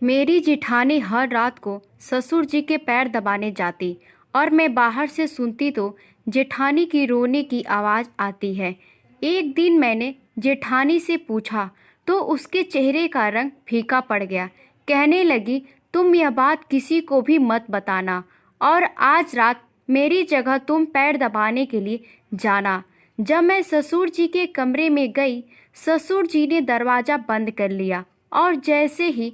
मेरी जेठानी हर रात को ससुर जी के पैर दबाने जाती और मैं बाहर से सुनती तो जेठानी की रोने की आवाज़ आती है। एक दिन मैंने जेठानी से पूछा तो उसके चेहरे का रंग फीका पड़ गया। कहने लगी, तुम यह बात किसी को भी मत बताना और आज रात मेरी जगह तुम पैर दबाने के लिए जाना। जब मैं ससुर जी के कमरे में गई, ससुर जी ने दरवाज़ा बंद कर लिया और जैसे ही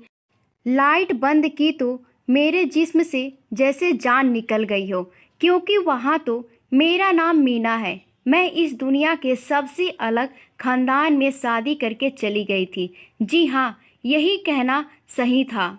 लाइट बंद की तो मेरे जिस्म से जैसे जान निकल गई हो, क्योंकि वहाँ तो मेरा नाम मीना है। मैं इस दुनिया के सबसे अलग खानदान में शादी करके चली गई थी। जी हाँ, यही कहना सही था,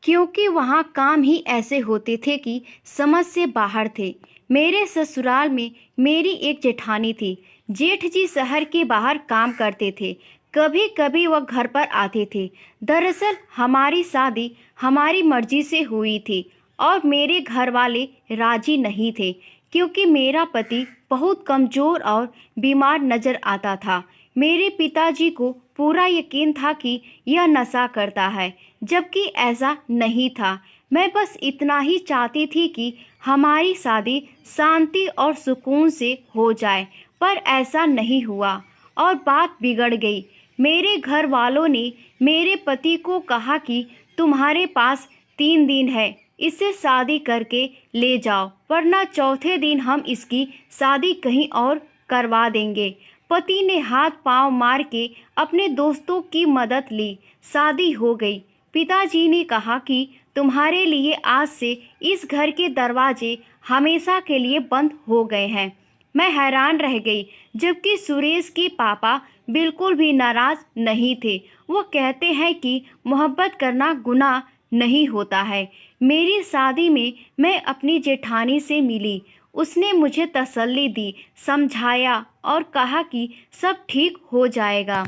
क्योंकि वहाँ काम ही ऐसे होते थे कि समझ से बाहर थे। मेरे ससुराल में मेरी एक जेठानी थी। जेठ जी शहर के बाहर काम करते थे। कभी कभी वह घर पर आते थे। दरअसल हमारी शादी हमारी मर्जी से हुई थी और मेरे घर वाले राजी नहीं थे, क्योंकि मेरा पति बहुत कमज़ोर और बीमार नजर आता था। मेरे पिताजी को पूरा यकीन था कि यह नशा करता है, जबकि ऐसा नहीं था। मैं बस इतना ही चाहती थी कि हमारी शादी शांति और सुकून से हो जाए, पर ऐसा नहीं हुआ और बात बिगड़ गई। मेरे घर वालों ने मेरे पति को कहा कि तुम्हारे पास 3 दिन है, इससे शादी करके ले जाओ, वरना चौथे दिन हम इसकी शादी कहीं और करवा देंगे। पति ने हाथ पांव मार के अपने दोस्तों की मदद ली। शादी हो गई। पिताजी ने कहा कि तुम्हारे लिए आज से इस घर के दरवाजे हमेशा के लिए बंद हो गए हैं। मैं हैरान रह गई, जबकि सुरेश के पापा बिल्कुल भी नाराज नहीं थे। वो कहते हैं कि मोहब्बत करना गुनाह नहीं होता है। मेरी शादी में मैं अपनी जेठानी से मिली। उसने मुझे तसल्ली दी, समझाया और कहा कि सब ठीक हो जाएगा।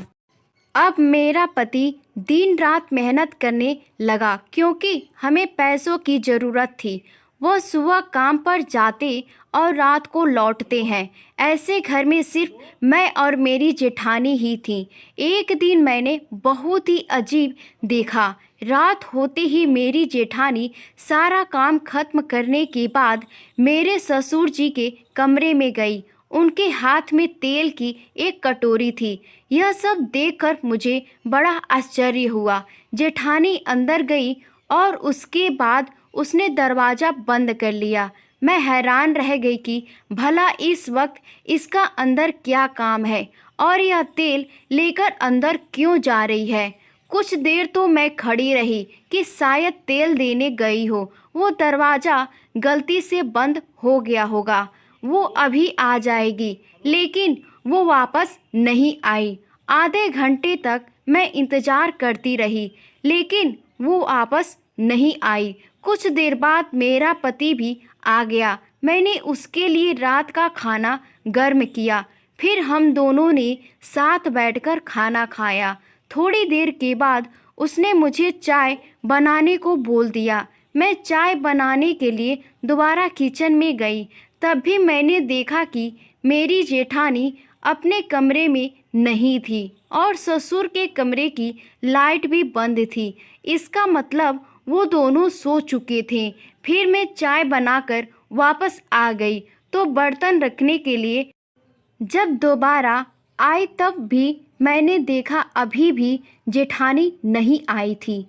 अब मेरा पति दिन रात मेहनत करने लगा, क्योंकि हमें पैसों की ज़रूरत थी। वह सुबह काम पर जाते और रात को लौटते हैं। ऐसे घर में सिर्फ मैं और मेरी जेठानी ही थी। एक दिन मैंने बहुत ही अजीब देखा। रात होते ही मेरी जेठानी सारा काम खत्म करने के बाद मेरे ससुर जी के कमरे में गई। उनके हाथ में तेल की एक कटोरी थी। यह सब देखकर मुझे बड़ा आश्चर्य हुआ। जेठानी अंदर गई और उसके बाद उसने दरवाज़ा बंद कर लिया। मैं हैरान रह गई कि भला इस वक्त इसका अंदर क्या काम है और यह तेल लेकर अंदर क्यों जा रही है। कुछ देर तो मैं खड़ी रही कि शायद तेल देने गई हो। वो दरवाज़ा गलती से बंद हो गया होगा, वो अभी आ जाएगी। लेकिन वो वापस नहीं आई। आधे घंटे तक मैं इंतज़ार करती रही, लेकिन वो वापस नहीं आई। कुछ देर बाद मेरा पति भी आ गया। मैंने उसके लिए रात का खाना गर्म किया। फिर हम दोनों ने साथ बैठकर खाना खाया। थोड़ी देर के बाद उसने मुझे चाय बनाने को बोल दिया। मैं चाय बनाने के लिए दोबारा किचन में गई। तब भी मैंने देखा कि मेरी जेठानी अपने कमरे में नहीं थी और ससुर के कमरे की लाइट भी बंद थी। इसका मतलब वो दोनों सो चुके थे। फिर मैं चाय बनाकर वापस आ गई तो बर्तन रखने के लिए जब दोबारा आई, तब भी मैंने देखा अभी भी जेठानी नहीं आई थी।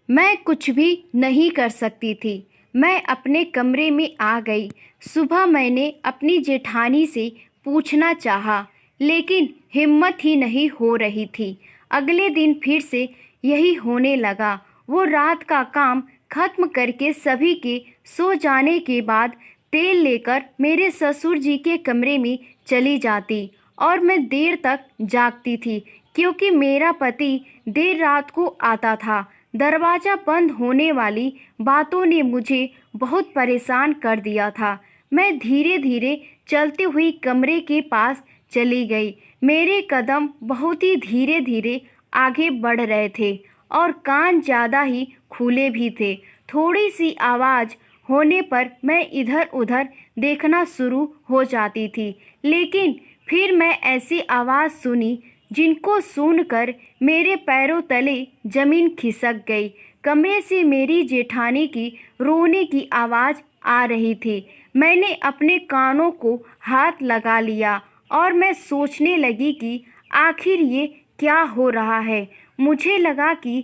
मैं कुछ भी नहीं कर सकती थी। मैं अपने कमरे में आ गई। सुबह मैंने अपनी जेठानी से पूछना चाहा, लेकिन हिम्मत ही नहीं हो रही थी। अगले दिन फिर से यही होने लगा। वो रात का काम खत्म करके सभी के सो जाने के बाद तेल लेकर मेरे ससुर जी के कमरे में चली जाती और मैं देर तक जागती थी, क्योंकि मेरा पति देर रात को आता था। दरवाज़ा बंद होने वाली बातों ने मुझे बहुत परेशान कर दिया था। मैं धीरे धीरे चलती हुई कमरे के पास चली गई। मेरे कदम बहुत ही धीरे धीरे आगे बढ़ रहे थे और कान ज़्यादा ही खुले भी थे। थोड़ी सी आवाज़ होने पर मैं इधर उधर देखना शुरू हो जाती थी, लेकिन फिर मैं ऐसी आवाज़ सुनी जिनको सुनकर मेरे पैरों तले जमीन खिसक गई। कमरे से मेरी जेठानी की रोने की आवाज़ आ रही थी। मैंने अपने कानों को हाथ लगा लिया और मैं सोचने लगी कि आखिर ये क्या हो रहा है। मुझे लगा कि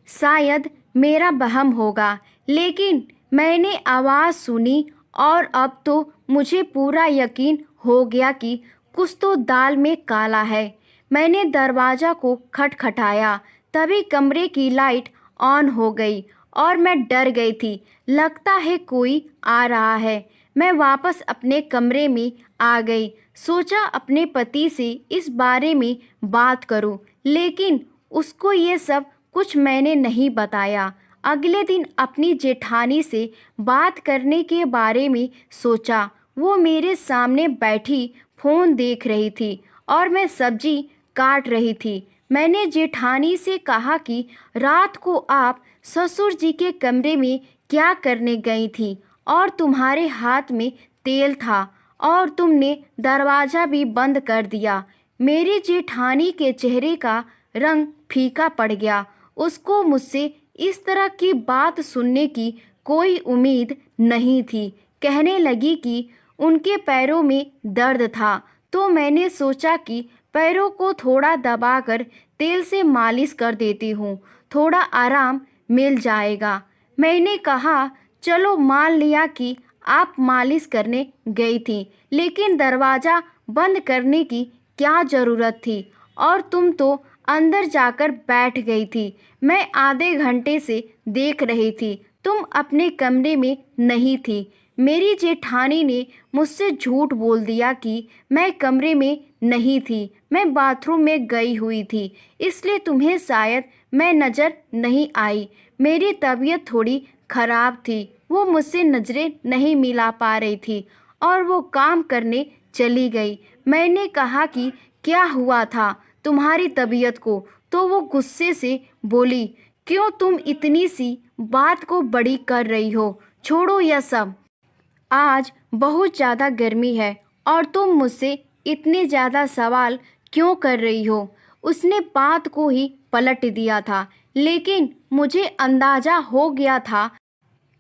शायद मेरा वहम होगा, लेकिन मैंने आवाज़ सुनी और अब तो मुझे पूरा यकीन हो गया कि कुछ तो दाल में काला है। मैंने दरवाज़ा को खटखटाया, तभी कमरे की लाइट ऑन हो गई और मैं डर गई थी। लगता है कोई आ रहा है। मैं वापस अपने कमरे में आ गई। सोचा अपने पति से इस बारे में बात करूं, लेकिन उसको ये सब कुछ मैंने नहीं बताया। अगले दिन अपनी जेठानी से बात करने के बारे में सोचा। वो मेरे सामने बैठी फ़ोन देख रही थी और मैं सब्जी काट रही थी। मैंने जेठानी से कहा कि रात को आप ससुर जी के कमरे में क्या करने गई थी और तुम्हारे हाथ में तेल था और तुमने दरवाज़ा भी बंद कर दिया। मेरी जेठानी के चेहरे का रंग फीका पड़ गया। उसको मुझसे इस तरह की बात सुनने की कोई उम्मीद नहीं थी। कहने लगी कि उनके पैरों में दर्द था, तो मैंने सोचा कि पैरों को थोड़ा दबाकर तेल से मालिश कर देती हूँ, थोड़ा आराम मिल जाएगा। मैंने कहा, चलो मान लिया कि आप मालिश करने गई थी, लेकिन दरवाज़ा बंद करने की क्या ज़रूरत थी और तुम तो अंदर जाकर बैठ गई थी। मैं आधे घंटे से देख रही थी, तुम अपने कमरे में नहीं थी। मेरी जेठानी ने मुझसे झूठ बोल दिया कि मैं कमरे में नहीं थी, मैं बाथरूम में गई हुई थी, इसलिए तुम्हें शायद मैं नज़र नहीं आई। मेरी तबीयत थोड़ी खराब थी, वो मुझसे नज़रें नहीं मिला पा रही थी और वो काम करने चली गई। मैंने कहा कि क्या हुआ था तुम्हारी तबीयत को, तो वो गुस्से से बोली, क्यों तुम इतनी सी बात को बड़ी कर रही हो, छोड़ो यह सब। आज बहुत ज़्यादा गर्मी है और तुम मुझसे इतने ज़्यादा सवाल क्यों कर रही हो। उसने बात को ही पलट दिया था, लेकिन मुझे अंदाज़ा हो गया था।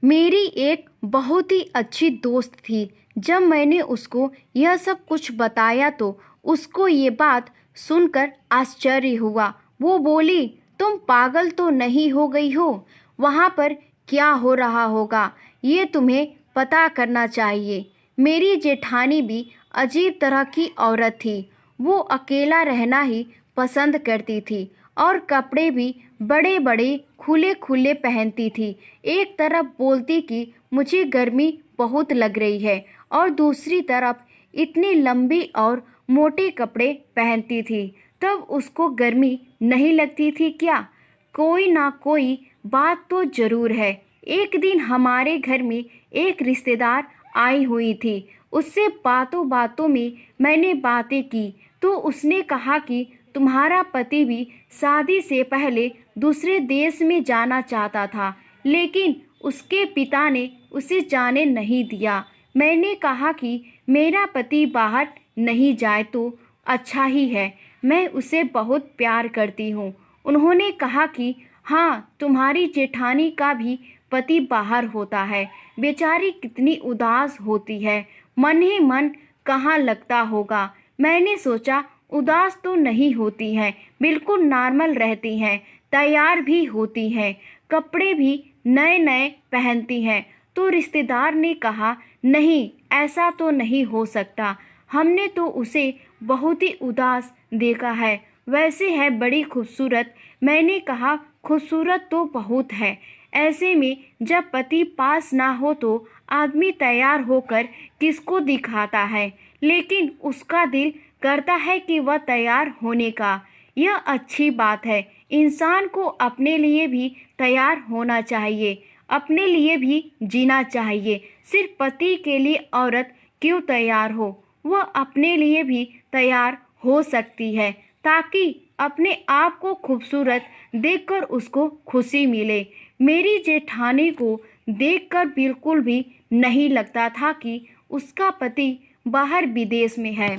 मेरी एक बहुत ही अच्छी दोस्त थी। जब मैंने उसको यह सब कुछ बताया तो उसको ये बात सुनकर आश्चर्य हुआ। वो बोली, तुम पागल तो नहीं हो गई हो? वहाँ पर क्या हो रहा होगा ये तुम्हें पता करना चाहिए। मेरी जेठानी भी अजीब तरह की औरत थी। वो अकेला रहना ही पसंद करती थी और कपड़े भी बड़े बड़े खुले खुले पहनती थी। एक तरफ बोलती कि मुझे गर्मी बहुत लग रही है और दूसरी तरफ इतनी लंबी और मोटे कपड़े पहनती थी। तब उसको गर्मी नहीं लगती थी क्या? कोई ना कोई बात तो ज़रूर है। एक दिन हमारे घर में एक रिश्तेदार आई हुई थी। उससे बातों बातों में मैंने बातें की तो उसने कहा कि तुम्हारा पति भी शादी से पहले दूसरे देश में जाना चाहता था, लेकिन उसके पिता ने उसे जाने नहीं दिया। मैंने कहा कि मेरा पति बाहर नहीं जाए तो अच्छा ही है, मैं उसे बहुत प्यार करती हूँ। उन्होंने कहा कि हाँ, तुम्हारी जेठानी का भी पति बाहर होता है, बेचारी कितनी उदास होती है, मन ही मन कहाँ लगता होगा। मैंने सोचा उदास तो नहीं होती हैं, बिल्कुल नॉर्मल रहती हैं, तैयार भी होती हैं, कपड़े भी नए नए पहनती हैं। तो रिश्तेदार ने कहा, नहीं, ऐसा तो नहीं हो सकता, हमने तो उसे बहुत ही उदास देखा है, वैसे है बड़ी खूबसूरत। मैंने कहा, खूबसूरत तो बहुत है, ऐसे में जब पति पास ना हो तो आदमी तैयार होकर किसको दिखाता है, लेकिन उसका दिल करता है कि वह तैयार होने का। यह अच्छी बात है। इंसान को अपने लिए भी तैयार होना चाहिए, अपने लिए भी जीना चाहिए। सिर्फ पति के लिए औरत क्यों तैयार हो, वह अपने लिए भी तैयार हो सकती है, ताकि अपने आप को खूबसूरत देखकर उसको खुशी मिले। मेरी जेठानी को देखकर बिल्कुल भी नहीं लगता था कि उसका पति बाहर विदेश में है।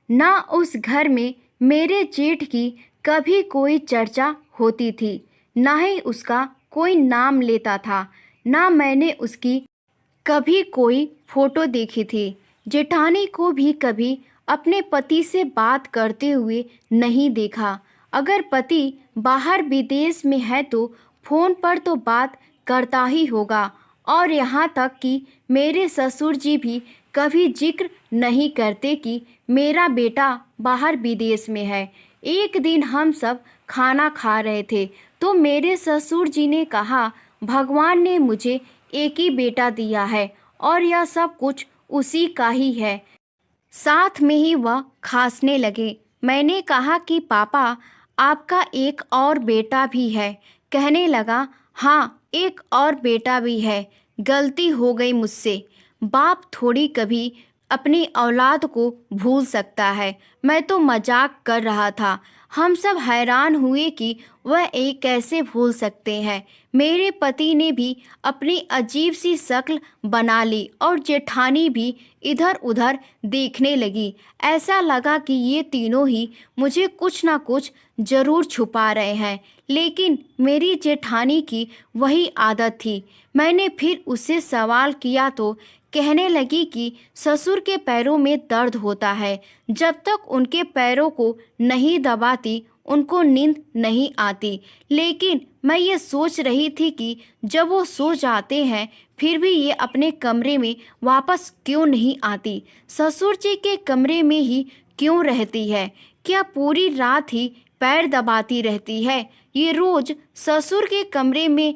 ना उस घर में मेरे जेठ की कभी कोई चर्चा होती थी, ना ही उसका कोई नाम लेता था, ना मैंने उसकी कभी कोई फोटो देखी थी। जेठानी को भी कभी अपने पति से बात करते हुए नहीं देखा। अगर पति बाहर विदेश में है तो फोन पर तो बात करता ही होगा, और यहाँ तक कि मेरे ससुर जी भी कभी जिक्र नहीं करते कि मेरा बेटा बाहर विदेश में है। एक दिन हम सब खाना खा रहे थे तो मेरे ससुर जी ने कहा, भगवान ने मुझे एक ही बेटा दिया है और यह सब कुछ उसी का ही है। साथ में ही वह खांसने लगे। मैंने कहा कि पापा, आपका एक और बेटा भी है। कहने लगा, हाँ, एक और बेटा भी है, गलती हो गई मुझसे। बाप थोड़ी कभी अपनी औलाद को भूल सकता है। मैं तो मजाक कर रहा था। हम सब हैरान हुए कि वह एक कैसे भूल सकते हैं। मेरे पति ने भी अपनी अजीब सी शक्ल बना ली और जेठानी भी इधर उधर देखने लगी। ऐसा लगा कि ये तीनों ही मुझे कुछ ना कुछ जरूर छुपा रहे हैं। लेकिन मेरी जेठानी की वही आदत थी। मैंने फिर उससे सवाल किया तो कहने लगी कि ससुर के पैरों में दर्द होता है। जब तक उनके पैरों को नहीं दबाती उनको नींद नहीं आती। लेकिन मैं ये सोच रही थी कि जब वो सो जाते हैं फिर भी ये अपने कमरे में वापस क्यों नहीं आती, ससुर जी के कमरे में ही क्यों रहती है? क्या पूरी रात ही पैर दबाती रहती है? ये रोज ससुर के कमरे में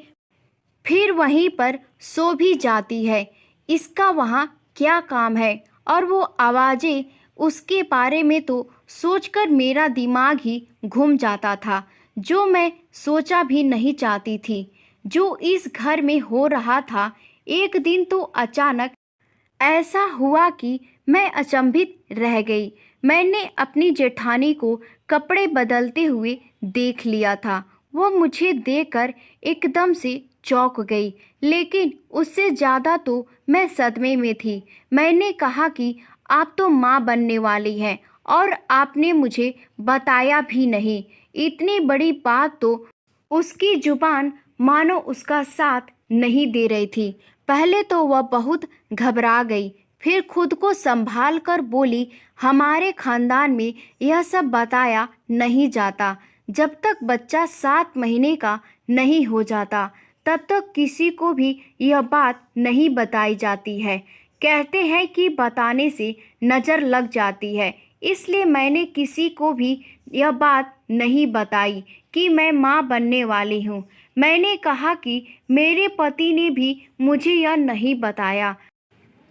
फिर वहीं पर सो भी जाती है। इसका वहाँ क्या काम है? और वो आवाज़ें, उसके बारे में तो सोचकर मेरा दिमाग ही घूम जाता था, जो मैं सोचा भी नहीं चाहती थी। जो इस घर में हो रहा था, एक दिन तो अचानक ऐसा हुआ कि मैं अचंभित रह गई। मैंने अपनी जेठानी को कपड़े बदलते हुए देख लिया था। वो मुझे देखकर एकदम से चौंक गई, लेकिन उससे ज़्यादा तो मैं सदमे में थी। मैंने कहा कि आप तो माँ बनने वाली हैं और आपने मुझे बताया भी नहीं। इतनी बड़ी बात तो उसकी जुबान मानो उसका साथ नहीं दे रही थी। पहले तो वह बहुत घबरा गई, फिर खुद को संभाल कर बोली, हमारे खानदान में यह सब बताया नहीं जाता। जब तक बच्चा 7 महीने का नहीं हो जाता तब तक किसी को भी यह बात नहीं बताई जाती है। कहते हैं कि बताने से नज़र लग जाती है। इसलिए मैंने किसी को भी यह बात नहीं बताई कि मैं माँ बनने वाली हूँ। मैंने कहा कि मेरे पति ने भी मुझे यह नहीं बताया।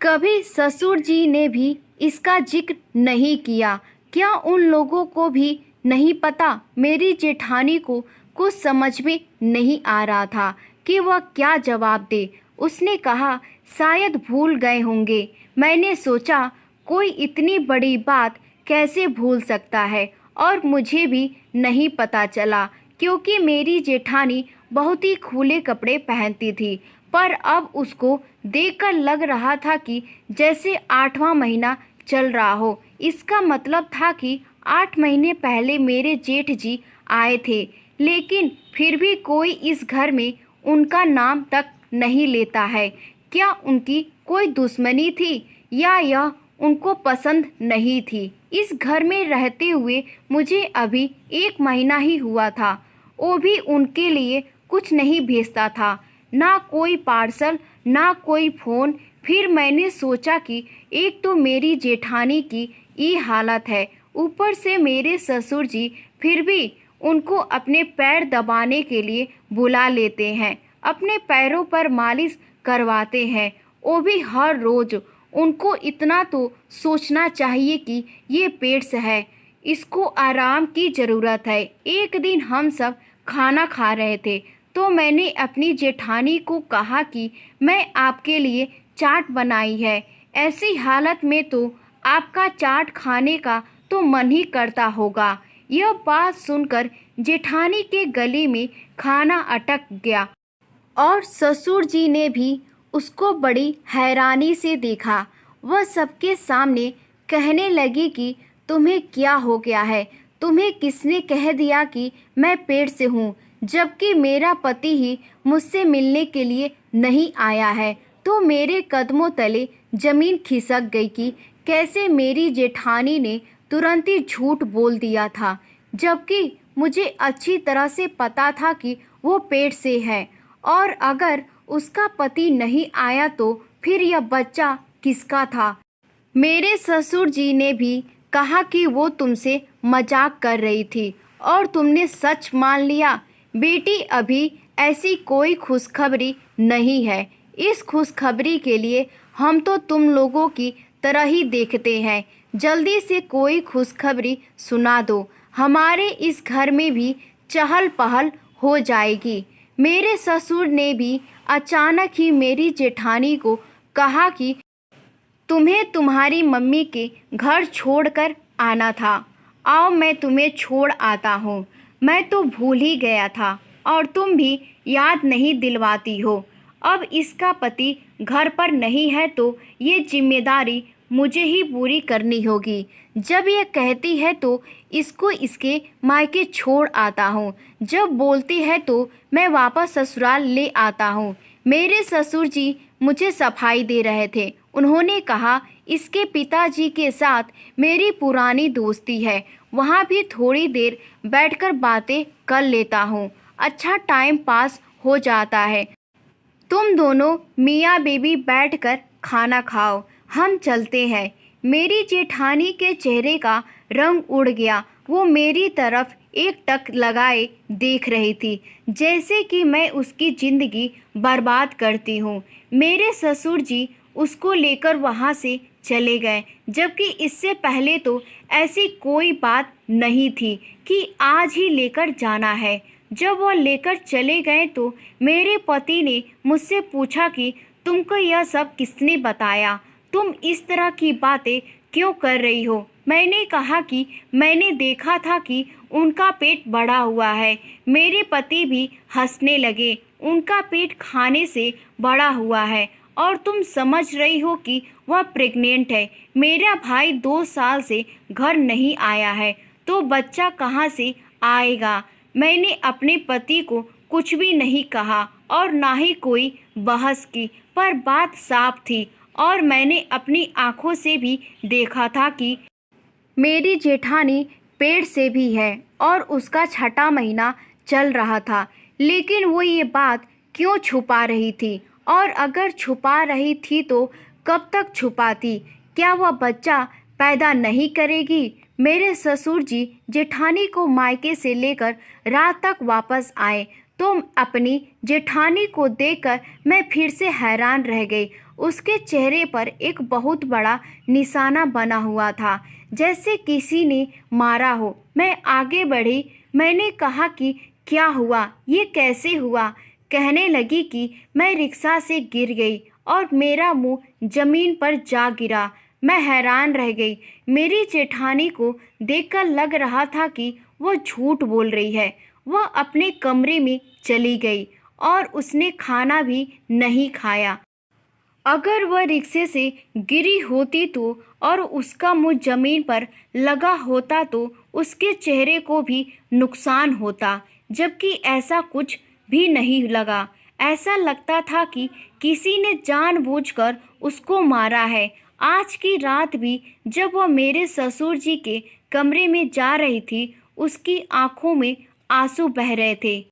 कभी ससुर जी ने भी इसका जिक्र नहीं किया। क्या उन लोगों को भी नहीं पता? मेरी जेठानी को कुछ समझ में नहीं आ रहा था कि वह क्या जवाब दे। उसने कहा, शायद भूल गए होंगे। मैंने सोचा, कोई इतनी बड़ी बात कैसे भूल सकता है? और मुझे भी नहीं पता चला, क्योंकि मेरी जेठानी बहुत ही खुले कपड़े पहनती थी। पर अब उसको देखकर लग रहा था कि जैसे 8वां महीना चल रहा हो। इसका मतलब था कि 8 महीने पहले मेरे जेठ जी आए थे, लेकिन फिर भी कोई इस घर में उनका नाम तक नहीं लेता है। क्या उनकी कोई दुश्मनी थी या यह उनको पसंद नहीं थी? इस घर में रहते हुए मुझे अभी 1 महीना ही हुआ था। वो भी उनके लिए कुछ नहीं भेजता था, ना कोई पार्सल, ना कोई फ़ोन। फिर मैंने सोचा कि एक तो मेरी जेठानी की ये हालत है, ऊपर से मेरे ससुर जी फिर भी उनको अपने पैर दबाने के लिए बुला लेते हैं, अपने पैरों पर मालिश करवाते हैं, वो भी हर रोज़। उनको इतना तो सोचना चाहिए कि ये पेट्स है, इसको आराम की ज़रूरत है। एक दिन हम सब खाना खा रहे थे तो मैंने अपनी जेठानी को कहा कि मैं आपके लिए चाट बनाई है। ऐसी हालत में तो आपका चाट खाने का तो मन ही करता होगा। यह बात सुनकर जेठानी के गले में खाना अटक गया और ससुर जी ने भी उसको बड़ी हैरानी से देखा। वह सबके सामने कहने लगी कि तुम्हें क्या हो गया है? तुम्हें किसने कह दिया कि मैं पेट से हूँ, जबकि मेरा पति ही मुझसे मिलने के लिए नहीं आया है। तो मेरे कदमों तले जमीन खिसक गई कि कैसे मेरी जेठानी ने तुरंत ही झूठ बोल दिया था, जबकि मुझे अच्छी तरह से पता था कि वो पेट से है। और अगर उसका पति नहीं आया तो फिर यह बच्चा किसका था? मेरे ससुर जी ने भी कहा कि वो तुमसे मजाक कर रही थी और तुमने सच मान लिया। बेटी, अभी ऐसी कोई खुशखबरी नहीं है। इस खुशखबरी के लिए हम तो तुम लोगों की तरह ही देखते हैं। जल्दी से कोई खुशखबरी सुना दो, हमारे इस घर में भी चहल पहल हो जाएगी। मेरे ससुर ने भी अचानक ही मेरी जेठानी को कहा कि तुम्हें तुम्हारी मम्मी के घर छोड़कर आना था। आओ, मैं तुम्हें छोड़ आता हूँ। मैं तो भूल ही गया था और तुम भी याद नहीं दिलवाती हो। अब इसका पति घर पर नहीं है तो ये जिम्मेदारी मुझे ही पूरी करनी होगी। जब ये कहती है तो इसको इसके मायके छोड़ आता हूँ, जब बोलती है तो मैं वापस ससुराल ले आता हूँ। मेरे ससुर जी मुझे सफाई दे रहे थे। उन्होंने कहा, इसके पिताजी के साथ मेरी पुरानी दोस्ती है, वहाँ भी थोड़ी देर बैठकर बातें कर लेता हूँ। अच्छा टाइम पास हो जाता है। तुम दोनों मियाँ बीवी बैठकर खाना खाओ, हम चलते हैं। मेरी जेठानी के चेहरे का रंग उड़ गया। वो मेरी तरफ एक टक लगाए देख रही थी, जैसे कि मैं उसकी जिंदगी बर्बाद करती हूँ। मेरे ससुर जी उसको लेकर वहाँ से चले गए, जबकि इससे पहले तो ऐसी कोई बात नहीं थी कि आज ही लेकर जाना है। जब वह लेकर चले गए तो मेरे पति ने मुझसे पूछा कि तुमको यह सब किसने बताया? तुम इस तरह की बातें क्यों कर रही हो? मैंने कहा कि मैंने देखा था कि उनका पेट बढ़ा हुआ है। मेरे पति भी हंसने लगे। उनका पेट खाने से बढ़ा हुआ है और तुम समझ रही हो कि वह प्रेग्नेंट है। मेरा भाई 2 साल से घर नहीं आया है तो बच्चा कहाँ से आएगा? मैंने अपने पति को कुछ भी नहीं कहा और ना ही कोई बहस की, पर बात साफ थी और मैंने अपनी आंखों से भी देखा था कि मेरी जेठानी पेट से भी है और उसका 6वां महीना चल रहा था। लेकिन वो ये बात क्यों छुपा रही थी? और अगर छुपा रही थी तो कब तक छुपाती? क्या वह बच्चा पैदा नहीं करेगी? मेरे ससुर जी जेठानी को मायके से लेकर रात तक वापस आए तो अपनी जेठानी को देखकर मैं फिर से हैरान रह गई। उसके चेहरे पर एक बहुत बड़ा निशाना बना हुआ था, जैसे किसी ने मारा हो। मैं आगे बढ़ी। मैंने कहा कि क्या हुआ? ये कैसे हुआ? कहने लगी कि मैं रिक्शा से गिर गई और मेरा मुंह जमीन पर जा गिरा। मैं हैरान रह गई। मेरी जेठानी को देखकर लग रहा था कि वह झूठ बोल रही है। वह अपने कमरे में चली गई और उसने खाना भी नहीं खाया। अगर वह रिक्शे से गिरी होती तो और उसका मुंह जमीन पर लगा होता तो उसके चेहरे को भी नुकसान होता, जबकि ऐसा कुछ भी नहीं लगा। ऐसा लगता था कि किसी ने जानबूझकर उसको मारा है। आज की रात भी जब वह मेरे ससुर जी के कमरे में जा रही थी, उसकी आंखों में आंसू बह रहे थे।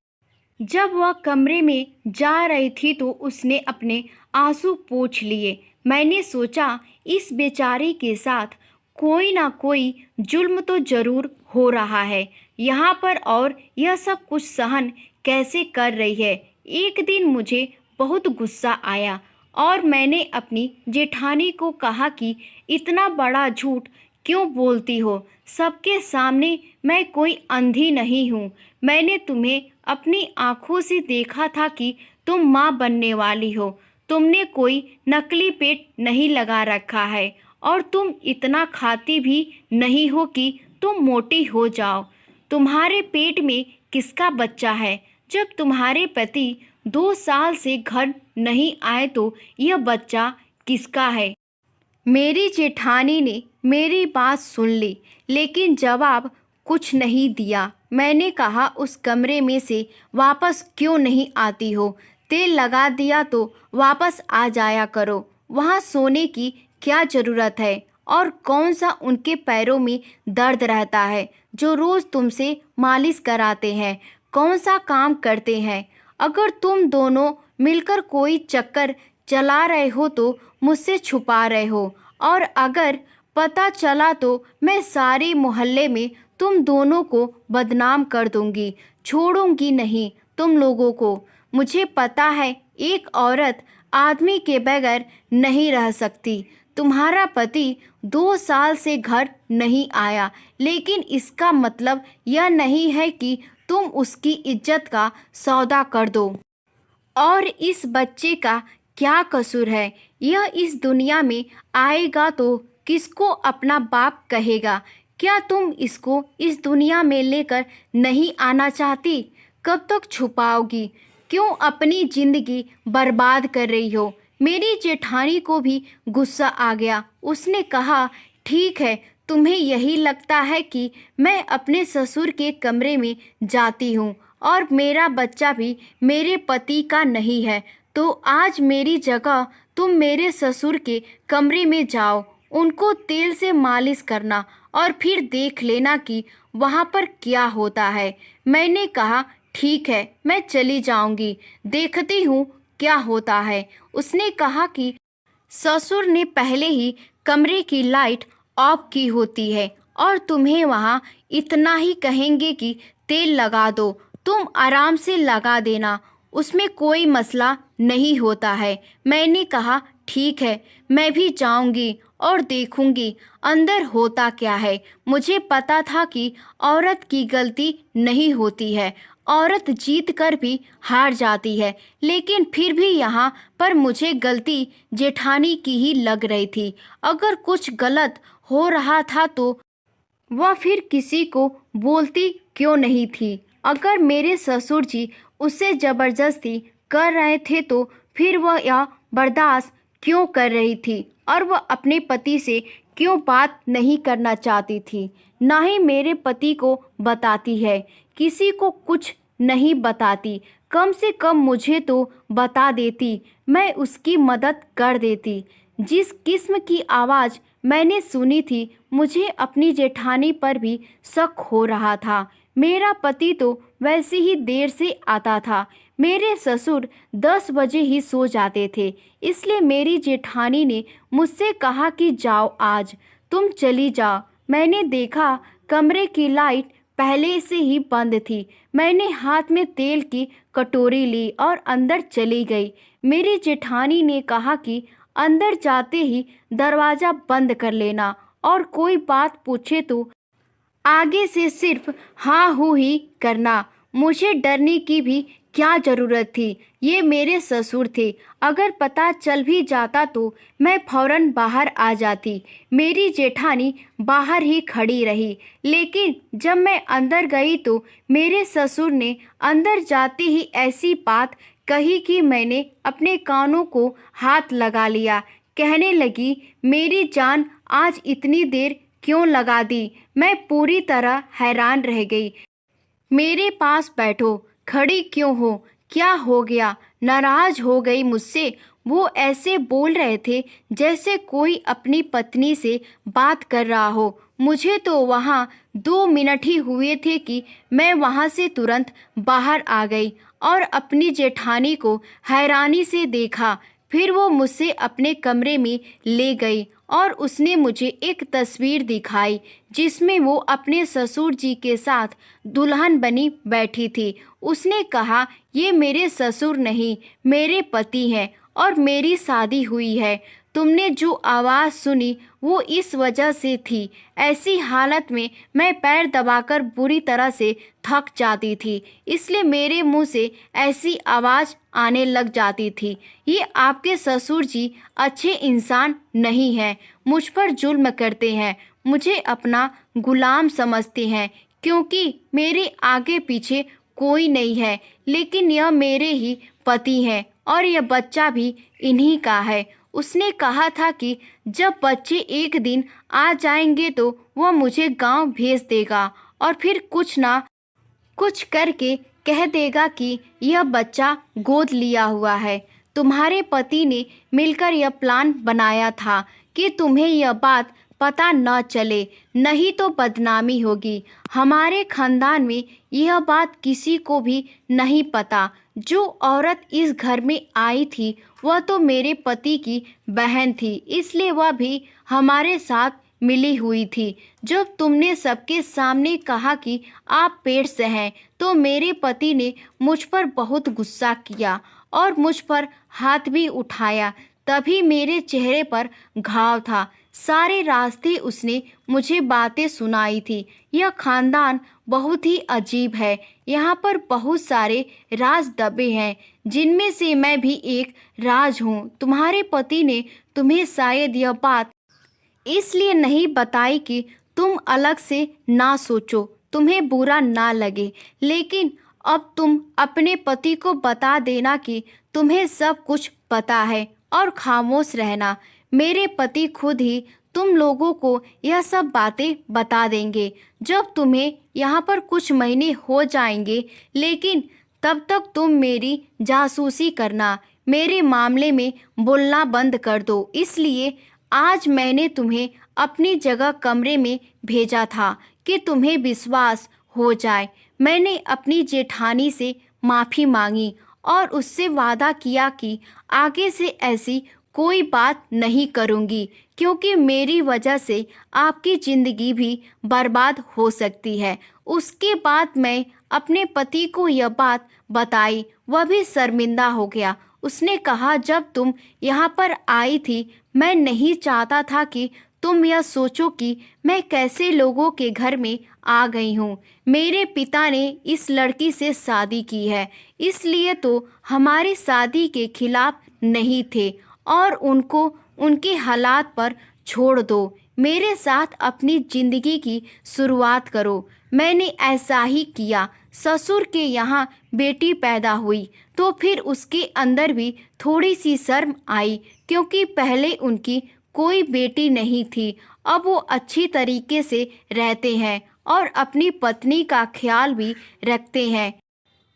जब वह कमरे में जा रही थी तो उसने अपने आंसू पोंछ लिए। मैंने सोचा, इस बेचारी के साथ कोई ना कोई जुल्म तो जरूर हो रहा है यहाँ पर, और यह सब कुछ सहन कैसे कर रही है। एक दिन मुझे बहुत गुस्सा आया और मैंने अपनी जेठानी को कहा कि इतना बड़ा झूठ क्यों बोलती हो? सबके सामने मैं कोई अंधी नहीं हूँ। मैंने तुम्हें अपनी आंखों से देखा था कि तुम माँ बनने वाली हो। तुमने कोई नकली पेट नहीं लगा रखा है और तुम इतना खाती भी नहीं हो कि तुम मोटी हो जाओ। तुम्हारे पेट में किसका बच्चा है? जब तुम्हारे पति 2 साल से घर नहीं आए तो यह बच्चा किसका है? मेरी जेठानी ने मेरी बात सुन ली, लेकिन जवाब कुछ नहीं दिया। मैंने कहा उस कमरे में से वापस क्यों नहीं आती हो? तेल लगा दिया तो वापस आ जाया करो। वहाँ सोने की क्या जरूरत है? और कौन सा उनके पैरों में दर्द रहता है जो रोज तुमसे मालिश कराते हैं? कौन सा काम करते हैं? अगर तुम दोनों मिलकर कोई चक्कर चला रहे हो तो मुझसे छुपा रहे हो, और अगर पता चला तो मैं सारे मोहल्ले में तुम दोनों को बदनाम कर दूंगी। छोड़ूंगी नहीं तुम लोगों को। मुझे पता है एक औरत आदमी के बगैर नहीं रह सकती। तुम्हारा पति 2 साल से घर नहीं आया, लेकिन इसका मतलब यह नहीं है कि तुम उसकी इज्जत का सौदा कर दो। और इस बच्चे का क्या कसूर है? यह इस दुनिया में आएगा तो किसको अपना बाप कहेगा? क्या तुम इसको इस दुनिया में लेकर नहीं आना चाहती? कब तक छुपाओगी? क्यों अपनी जिंदगी बर्बाद कर रही हो? मेरी जेठानी को भी गुस्सा आ गया। उसने कहा, ठीक है, तुम्हें यही लगता है कि मैं अपने ससुर के कमरे में जाती हूँ और मेरा बच्चा भी मेरे पति का नहीं है, तो आज मेरी जगह तुम मेरे ससुर के कमरे में जाओ, उनको तेल से मालिश करना और फिर देख लेना कि वहाँ पर क्या होता है। मैंने कहा, ठीक है, मैं चली जाऊंगी, देखती हूँ क्या होता है। उसने कहा कि ससुर ने पहले ही कमरे की लाइट ऑफ की होती है और तुम्हें वहाँ इतना ही कहेंगे कि तेल लगा दो, तुम आराम से लगा देना, उसमें कोई मसला नहीं होता है। मैंने कहा, ठीक है, मैं भी जाऊंगी और देखूंगी अंदर होता क्या है। मुझे पता था कि औरत की गलती नहीं होती है, औरत जीत कर भी हार जाती है, लेकिन फिर भी यहाँ पर मुझे गलती जेठानी की ही लग रही थी। अगर कुछ गलत हो रहा था तो वह फिर किसी को बोलती क्यों नहीं थी? अगर मेरे ससुर जी उससे जबरदस्ती कर रहे थे तो फिर वह यह बर्दाश्त क्यों कर रही थी? और वह अपने पति से क्यों बात नहीं करना चाहती थी? ना ही मेरे पति को बताती है, किसी को कुछ नहीं बताती। कम से कम मुझे तो बता देती, मैं उसकी मदद कर देती। जिस किस्म की आवाज़ मैंने सुनी थी, मुझे अपनी जेठानी पर भी शक हो रहा था। मेरा पति तो वैसे ही देर से आता था। मेरे ससुर 10 बजे ही सो जाते थे, इसलिए मेरी जेठानी ने मुझसे कहा कि जाओ, आज तुम चली जाओ। मैंने देखा कमरे की लाइट पहले से ही बंद थी। मैंने हाथ में तेल की कटोरी ली और अंदर चली गई। मेरी जेठानी ने कहा कि अंदर जाते ही दरवाज़ा बंद कर लेना और कोई बात पूछे तो आगे से सिर्फ हाँ हूँ ही करना। मुझे डरने की भी क्या ज़रूरत थी? ये मेरे ससुर थे। अगर पता चल भी जाता तो मैं फौरन बाहर आ जाती। मेरी जेठानी बाहर ही खड़ी रही, लेकिन जब मैं अंदर गई तो मेरे ससुर ने अंदर जाते ही ऐसी बात कही कि मैंने अपने कानों को हाथ लगा लिया। कहने लगी, मेरी जान आज इतनी देर क्यों लगा दी? मैं पूरी तरह हैरान रह गई। मेरे पास बैठो, खड़ी क्यों हो? क्या हो गया? नाराज हो गई मुझसे? वो ऐसे बोल रहे थे जैसे कोई अपनी पत्नी से बात कर रहा हो। मुझे तो वहाँ 2 मिनट ही हुए थे कि मैं वहाँ से तुरंत बाहर आ गई और अपनी जेठानी को हैरानी से देखा। फिर वो मुझसे अपने कमरे में ले गई और उसने मुझे एक तस्वीर दिखाई जिसमें वो अपने ससुर जी के साथ दुल्हन बनी बैठी थी। उसने कहा, ये मेरे ससुर नहीं, मेरे पति हैं और मेरी शादी हुई है। तुमने जो आवाज़ सुनी वो इस वजह से थी। ऐसी हालत में मैं पैर दबाकर बुरी तरह से थक जाती थी, इसलिए मेरे मुंह से ऐसी आवाज़ आने लग जाती थी। ये आपके ससुर जी अच्छे इंसान नहीं हैं, मुझ पर जुल्म करते हैं, मुझे अपना गुलाम समझते हैं क्योंकि मेरे आगे पीछे कोई नहीं है, लेकिन यह मेरे ही पति हैं और यह बच्चा भी इन्हीं का है। उसने कहा था कि जब बच्चे एक दिन आ जाएंगे तो वह मुझे गांव भेज देगा और फिर कुछ ना कुछ करके कह देगा कि यह बच्चा गोद लिया हुआ है। तुम्हारे पति ने मिलकर यह प्लान बनाया था कि तुम्हें यह बात पता न चले, नहीं तो बदनामी होगी। हमारे खानदान में यह बात किसी को भी नहीं पता। जो औरत इस घर में आई थी वह तो मेरे पति की बहन थी, इसलिए वह भी हमारे साथ मिली हुई थी। जब तुमने सबके सामने कहा कि आप पेट से हैं, तो मेरे पति ने मुझ पर बहुत गुस्सा किया और मुझ पर हाथ भी उठाया। तभी मेरे चेहरे पर घाव था। सारे रास्ते उसने मुझे बातें सुनाई थी। यह खानदान बहुत ही अजीब है। यहाँ पर बहुत सारे राज दबे हैं, जिनमें से मैं भी एक राज हूँ। तुम्हारे पति ने तुम्हें शायद यह बात इसलिए नहीं बताई कि तुम अलग से ना सोचो, तुम्हें बुरा ना लगे। लेकिन अब तुम अपने पति को बता देना कि तुम्हें सब कुछ पता है और खामोश रहना। मेरे पति खुद ही तुम लोगों को यह सब बातें बता देंगे जब तुम्हें यहाँ पर कुछ महीने हो जाएंगे। लेकिन तब तक तुम मेरी जासूसी करना, मेरे मामले में बोलना बंद कर दो। इसलिए आज मैंने तुम्हें अपनी जगह कमरे में भेजा था कि तुम्हें विश्वास हो जाए। मैंने अपनी जेठानी से माफ़ी मांगी और उससे वादा किया कि आगे से ऐसी कोई बात नहीं करूंगी, क्योंकि मेरी वजह से आपकी ज़िंदगी भी बर्बाद हो सकती है। उसके बाद मैं अपने पति को यह बात बताई, वह भी शर्मिंदा हो गया। उसने कहा, जब तुम यहाँ पर आई थी मैं नहीं चाहता था कि तुम यह सोचो कि मैं कैसे लोगों के घर में आ गई हूँ। मेरे पिता ने इस लड़की से शादी की है, इसलिए तो हमारी शादी के खिलाफ नहीं थे और उनको उनके हालात पर छोड़ दो। मेरे साथ अपनी जिंदगी की शुरुआत करो। मैंने ऐसा ही किया। ससुर के यहाँ बेटी पैदा हुई तो फिर उसके अंदर भी थोड़ी सी शर्म आई, क्योंकि पहले उनकी कोई बेटी नहीं थी। अब वो अच्छी तरीके से रहते हैं और अपनी पत्नी का ख्याल भी रखते हैं।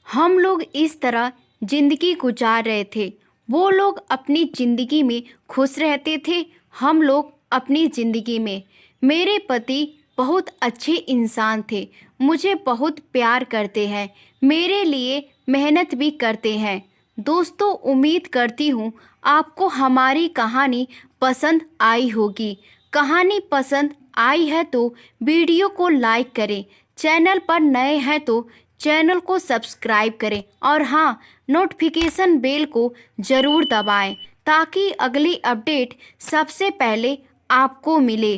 हम लोग इस तरह जिंदगी गुजार रहे थे। वो लोग अपनी जिंदगी में खुश रहते थे, हम लोग अपनी जिंदगी में। मेरे पति बहुत अच्छे इंसान थे, मुझे बहुत प्यार करते हैं, मेरे लिए मेहनत भी करते हैं। दोस्तों, उम्मीद करती हूँ आपको हमारी कहानी पसंद आई होगी। कहानी पसंद आई है तो वीडियो को लाइक करें, चैनल पर नए हैं तो चैनल को सब्सक्राइब करें और हाँ, नोटिफिकेशन बेल को ज़रूर दबाएं ताकि अगली अपडेट सबसे पहले आपको मिले।